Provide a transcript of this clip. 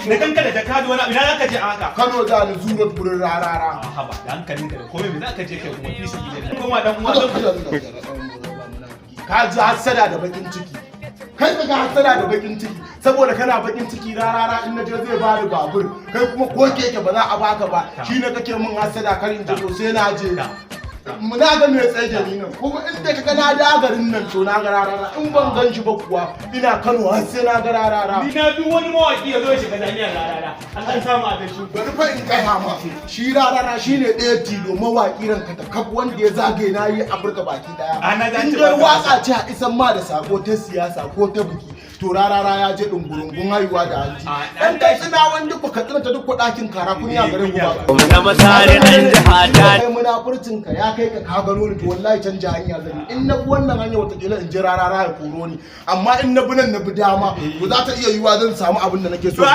da kanka da jaka da wani ina zaka je a haka Kano za ni zuwa gurin rarara haba da hankalin ka da komai me zaka je kai kuma fi su gidan kuma dan uwa ka ji hasada da bakin ciki kai ka ga hasada da bakin ciki saboda kana bakin ciki rarara in naje zai bani babur kai kuma ko keke ba za a baka ba shine kake min hasada karin je to sai na je muna ga me tsaye ni nan kuma inda kaga na da garin nan to na ga rarara in ban gan shi ba kuwa ina Kano har sai na ga rarara ni na duk wani mawaki ya zo ya shiga jami'ar rarara an samu a dashi bari fa in kai ma shi rarara shine ɗaya tilo mawaki ranka ta kaf wanda ya zagaye na yi Afirka baki daya in dai waka ce a isan ma da sako ta siyasa ko ta biki to rarara ya je dungurungun haihuwa da hanji dan kai suna wanda ku katsina ta duk ɗakin kara kun ya garin ku ba na masare dan jihata kai munafurcin ka ya kai ka gano ni to wallahi canja hanya zan in na bi wannan hanya wata kila in je rarara ya koro ni amma in na bi nan na bi dama to za ta iya yiwa zan samu abin da nake so